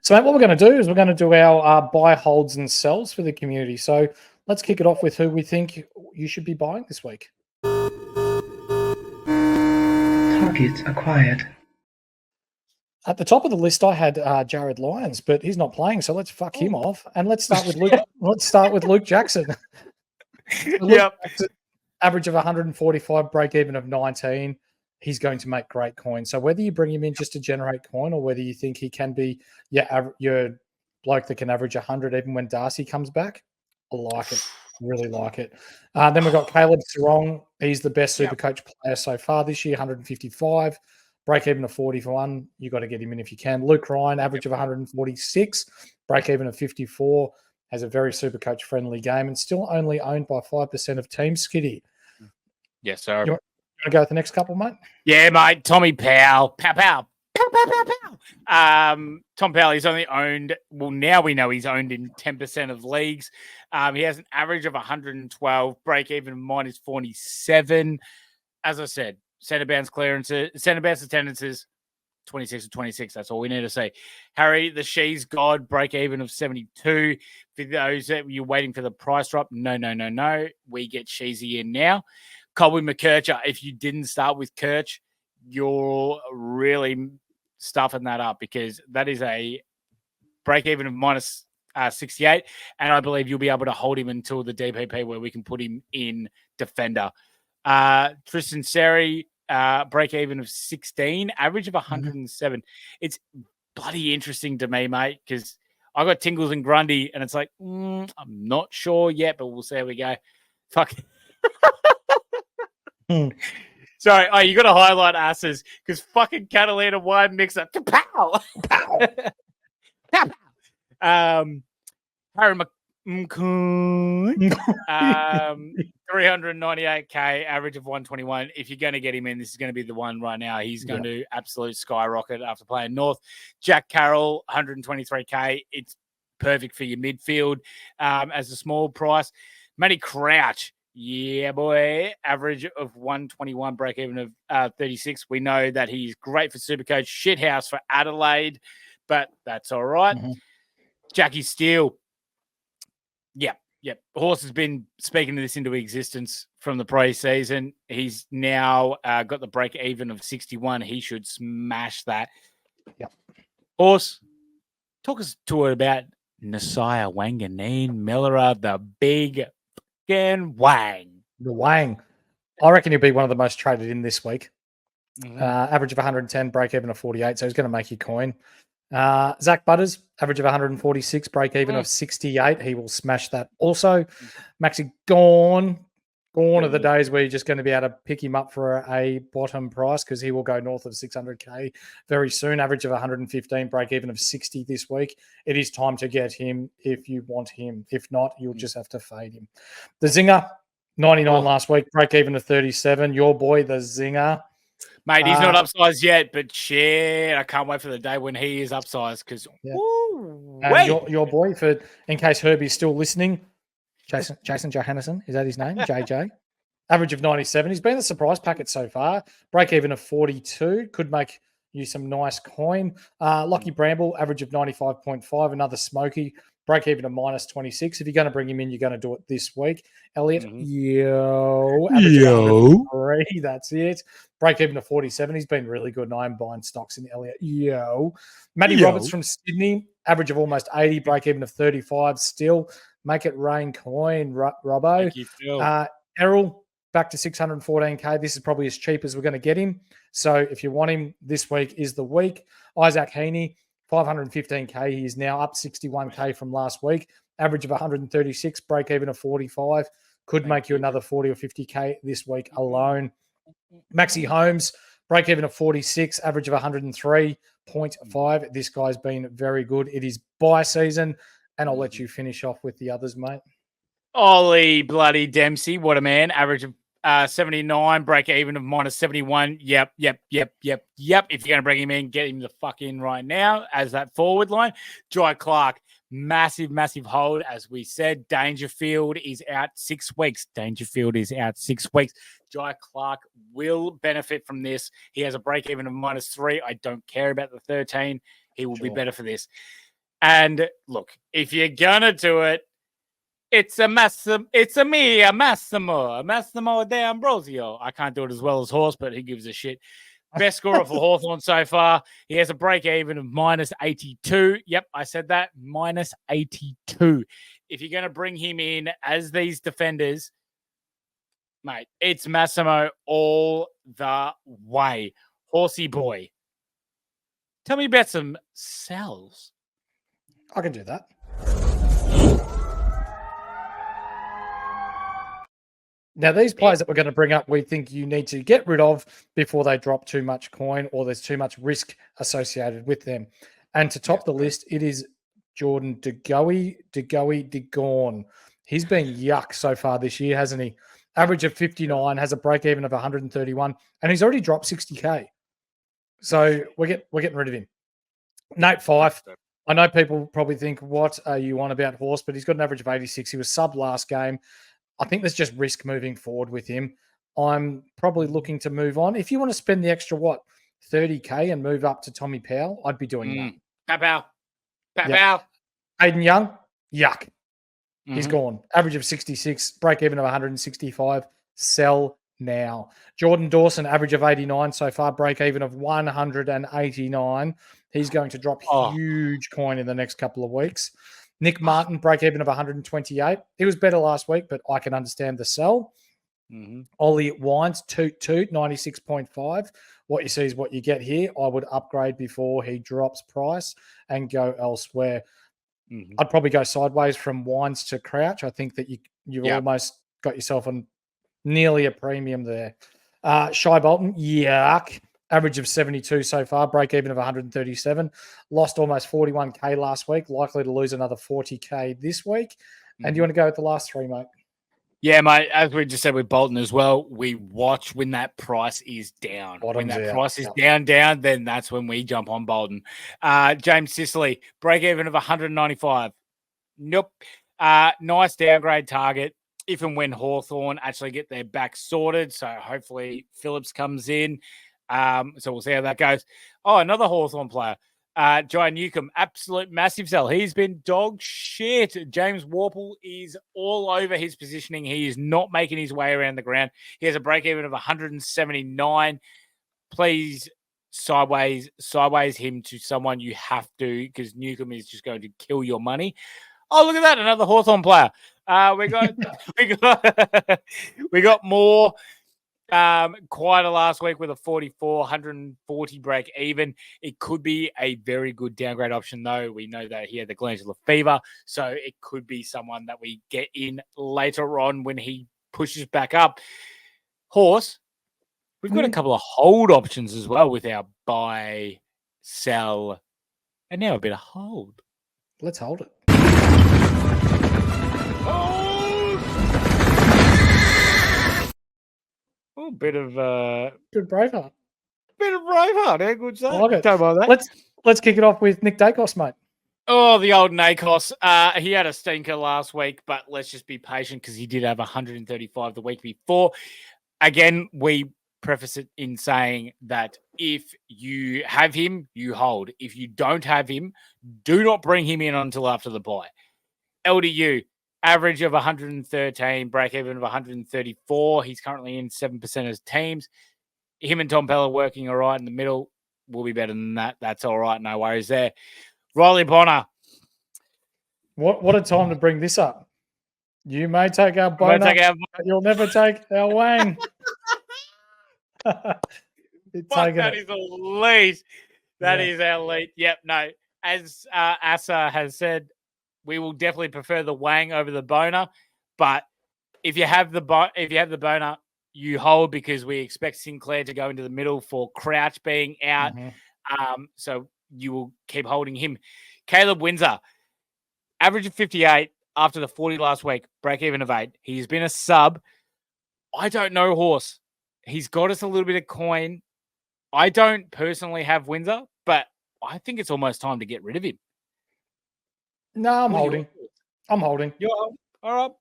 So, mate, what we're going to do is we're going to do our buy, holds, and sells for the community. So, let's kick it off with who we think you should be buying this week. Target acquired. At the top of the list, I had Jared Lyons, but he's not playing, so let's fuck him off. And let's start with Luke. Let's start with Luke Jackson. Jackson, average of 145, break even of 19. He's going to make great coin. So whether you bring him in just to generate coin, or whether you think he can be your bloke that can average 100 even when Darcy comes back, I like it. Really like it. Then we've got Caleb Sarong. He's the best Supercoach player so far this year, 155. Break even of 41. You got to get him in if you can. Luke Ryan, average of 146. Break even of 54. Has a very Supercoach friendly game and still only owned by 5% of teams. Skiddy. Yes, sir. You want to go with the next couple, mate? Yeah, mate. Tommy Powell. Pow. Tom Powell, he's only owned, well, now we know he's owned in 10% of leagues. He has an average of 112, break even minus 47. As I said, centre bounce attendances, 26 of 26. That's all we need to say. Harry, the She's God, break even of 72. For those that you're waiting for the price drop, no. We get Sheezy in now. Colby McKercher, if you didn't start with Kirch, you're really stuffing that up, because that is a break even of minus 68. And I believe you'll be able to hold him until the DPP where we can put him in defender. Tristan Seri, break even of 16, average of 107. It's bloody interesting to me, mate, because I got Tingles and Grundy, and it's like, I'm not sure yet, but we'll see how we go. Fuck. Sorry, you got to highlight asses, because fucking Catalina wine mixer. Pow! Harry McCoy, 398k, average of 121. If you're going to get him in, this is going to be the one right now. He's going to absolute skyrocket after playing North. Jack Carroll, 123k. It's perfect for your midfield as a small price. Matty Crouch, yeah, boy, average of 121, break even of 36. We know that he's great for Supercoach, shithouse for Adelaide, but that's all right. Jackie Steele. Yep. Horse has been speaking to this into existence from the pre-season. He's now got the break even of 61. He should smash that. Yep. Horse, talk us to it about Nasiah Wanganeen Miller, the big fucking Wang. The Wang. I reckon he'll be one of the most traded in this week. Average of 110, break even of 48. So he's going to make you coin. Zach Butters, average of 146, break even of 68. He will smash that also. Maxi gone are the days where you're just going to be able to pick him up for a bottom price, because he will go north of 600k very soon. Average of 115, break even of 60 this week. It is time to get him if you want him. If not, you'll just have to fade him. The Zinger, 99 last week, break even of 37. Your boy, the Zinger. Mate, he's not upsized yet, but shit, I can't wait for the day when he is upsized, because your boy, in case Herbie's still listening, Jason Johannesson, is that his name? JJ. Average of 97. He's been the surprise packet so far. Break even of 42. Could make you some nice coin. Lockie Bramble, average of 95.5. Another smoky. Break even of minus 26. If you're going to bring him in, you're going to do it this week. Elliot, average of 103. That's it. Break even of 47. He's been really good, and I am buying stocks in Elliot. Matty Roberts from Sydney, average of almost 80. Break even of 35. Still, make it rain coin, Robbo. Errol, back to 614k. This is probably as cheap as we're going to get him. So if you want him, this week is the week. Isaac Heaney, 515k. He is now up 61k from last week. Average of 136, break even of 45. Could make you another 40 or 50k this week alone. Maxi Holmes, break even of 46, average of 103.5. This guy's been very good. It is buy season, and I'll let you finish off with the others, mate. Ollie bloody Dempsey, what a man. Average of 79, break even of minus 71. Yep. If you're going to bring him in, get him the fuck in right now as that forward line. Jai Clark, massive hold. As we said, Dangerfield is out 6 weeks. Jai Clark will benefit from this. He has a break even of minus 3. I don't care about the 13. He will be better for this. And look, if you're gonna do it, it's a Massimo D'Ambrosio. I can't do it as well as Horse, but he gives a shit. Best scorer for Hawthorn so far. He has a break even of -82. Yep, I said that. -82. If you're going to bring him in as these defenders, mate, it's Massimo all the way. Horsey boy. Tell me about some sells. I can do that. Now, these players that we're going to bring up, we think you need to get rid of before they drop too much coin or there's too much risk associated with them. And to top the list, it is Jordan DeGorn. He's been yuck so far this year, hasn't he? Average of 59, has a break even of 131, and he's already dropped 60K. So we're getting rid of him. Nate Fife. I know people probably think, what are you on about, Horse? But he's got an average of 86. He was sub last game. I think there's just risk moving forward with him. I'm probably looking to move on. If you want to spend the extra, 30K and move up to Tommy Powell, I'd be doing that. Pow. Aiden Young, yuck. He's gone. Average of 66, break even of 165. Sell now. Jordan Dawson, average of 89 so far, break even of 189. He's going to drop huge coin in the next couple of weeks. Nick Martin, break even of 128. He was better last week, but I can understand the sell. Ollie Wines, toot, 96.5. What you see is what you get here. I would upgrade before he drops price and go elsewhere. I'd probably go sideways from Wines to Crouch. I think that you've almost got yourself on nearly a premium there. Shy Bolton, yuck. Average of 72 so far, break even of 137. Lost almost 41K last week, likely to lose another 40K this week. And you want to go with the last three, mate? Yeah, mate, as we just said with Bolton as well, we watch when that price is down. When that price is down, then that's when we jump on Bolton. James Sicily, break even of 195. Nope. Nice downgrade target if and when Hawthorn actually get their back sorted. So hopefully Phillips comes in. So we'll see how that goes. Oh, another Hawthorn player. Jai Newcomb, absolute massive sell. He's been dog shit. James Warple is all over his positioning. He is not making his way around the ground. He has a break even of 179. Please sideways him to someone you have to, because Newcomb is just going to kill your money. Oh, look at that. Another Hawthorn player. We got more. Quieter last week with a 44, 140 break even. It could be a very good downgrade option, though. We know that he had the glandular fever, so it could be someone that we get in later on when he pushes back up. Horse, we've got a couple of hold options as well with our buy, sell, and now a bit of hold. Let's hold it. Oh, bit of good Braveheart. Yeah, good stuff. I like it. Don't mind that. Let's kick it off with Nick Dacos, mate. Oh, the old Nakos. He had a stinker last week, but let's just be patient because he did have 135 the week before. Again, we preface it in saying that if you have him, you hold. If you don't have him, do not bring him in until after the bye. LDU. Average of 113, break even of 134. He's currently in 7% of his teams. Him and Tom Pella working all right in the middle. Will be better than that. That's all right. No worries there. Riley Bonner. What a time to bring this up. You may take our Bonner, but you'll never take our Wang. That is elite. That is our elite. Yep, no. As Asa has said, we will definitely prefer the Wang over the Boner, but if you have the Boner, you hold because we expect Sinclair to go into the middle for Crouch being out. So you will keep holding him. Caleb Windsor, average of 58 after the 40 last week, break even of 8. He's been a sub. I don't know, Horse. He's got us a little bit of coin. I don't personally have Windsor, but I think it's almost time to get rid of him. No, I'm holding. You're holding? All right.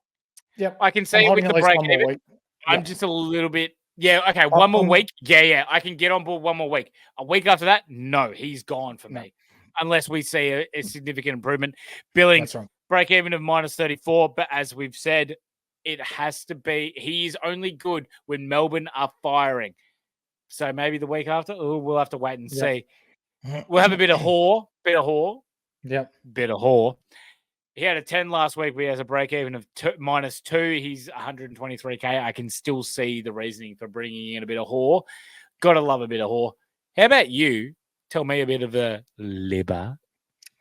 Yep. I can see with the break even. I'm just a little bit. Yeah, okay. One more week. Yeah. I can get on board one more week. A week after that, no, he's gone for me. unless we see a significant improvement. Billings, That's right. break even of -34, but as we've said, it has to be. He's only good when Melbourne are firing. So maybe the week after, we'll have to wait and see. We'll have a bit of whore. Yep. Bit of whore. He had a 10 last week, but he has a break even of -2. He's 123K. I can still see the reasoning for bringing in a bit of whore. Gotta love a bit of whore. How about you? Tell me a bit of a liber.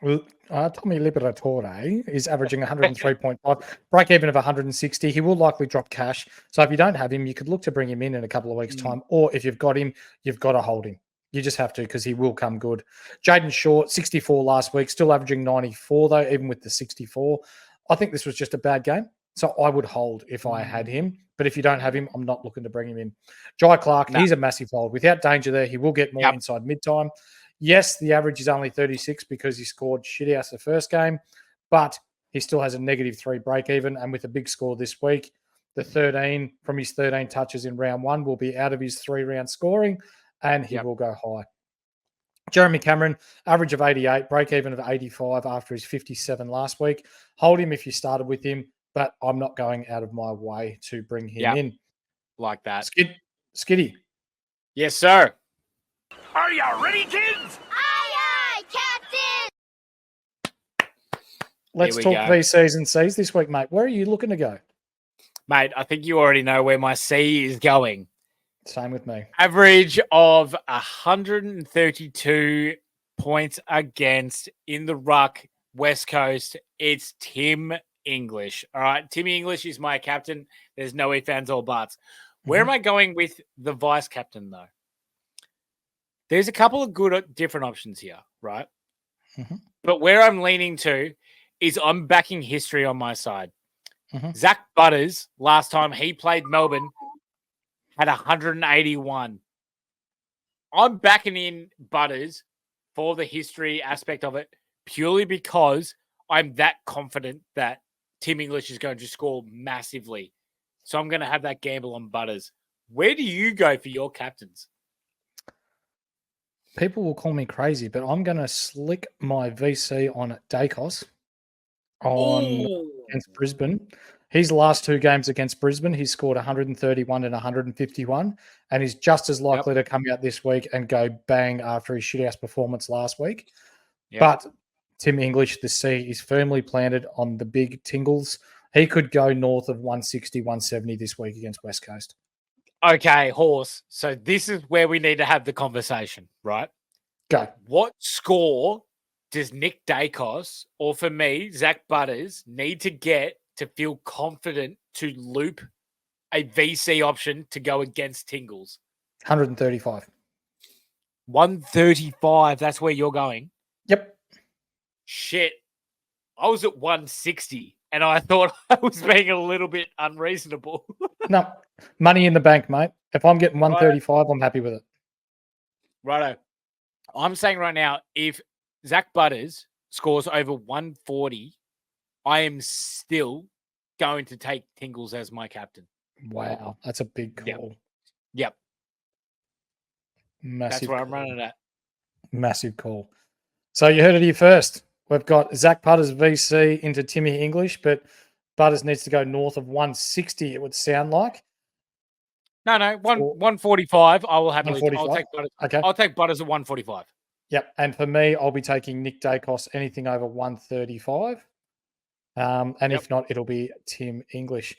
Well, Tommy Liberatore is averaging 103.5, break even of 160. He will likely drop cash. So if you don't have him, you could look to bring him in a couple of weeks' time. Or if you've got him, you've got to hold him. You just have to because he will come good. Jaden Short, 64 last week, still averaging 94 though, even with the 64. I think this was just a bad game. So I would hold if I had him. But if you don't have him, I'm not looking to bring him in. Jai Clark, he's a massive hold. Without danger there, he will get more inside mid-time. Yes, the average is only 36 because he scored shit house the first game, but he still has a -3 break even. And with a big score this week, the 13 from his 13 touches in round one will be out of his 3-round scoring, and he will go high. Jeremy Cameron, average of 88, break even of 85 after his 57 last week. Hold him if you started with him, but I'm not going out of my way to bring him in. Like that. Skiddy. Yes, sir. Are you ready, kids? Aye, Captain! Let's talk VCs and Cs this week, mate. Where are you looking to go? Mate, I think you already know where my C is going. Same with me. Average of 132 points against in the ruck, West Coast. It's Tim English. All right. Timmy English is my captain. There's no ifs, ands, or buts. Where am I going with the vice captain, though? There's a couple of good different options here, right? But where I'm leaning to is I'm backing history on my side. Zach Butters, last time he played Melbourne, had 181. I'm backing in Butters for the history aspect of it purely because I'm that confident that Tim English is going to score massively. So I'm going to have that gamble on Butters. Where do you go for your captains? People will call me crazy, but I'm going to slick my VC on Dacos against Brisbane. His last two games against Brisbane, he scored 131 and 151, and he's just as likely to come out this week and go bang after his shithouse performance last week. But Tim English, the C, is firmly planted on the big tingles. He could go north of 160, 170 this week against West Coast. Okay, Horse. So this is where we need to have the conversation, right? Go. What score does Nick Dacos, or for me, Zach Butters, need to get to feel confident to loop a VC option to go against Tingles? 135. 135. That's where you're going? Yep. Shit. I was at 160 and I thought I was being a little bit unreasonable. No, money in the bank, mate. If I'm getting 135, I'm happy with it. Righto. I'm saying right now, if Zach Butters scores over 140, I am still going to take Tingles as my captain. Wow, that's a big call. Yep. Massive. That's where I'm running at. Massive call. So you heard it here first. We've got Zach Butters VC into Timmy English, but Butters needs to go north of 160, it would sound like. No, 145. I will happily. 145? I'll take Butters. Okay. I'll take Butters at 145. Yep. And for me, I'll be taking Nick Dacos anything over 135. And if not, it'll be Tim English.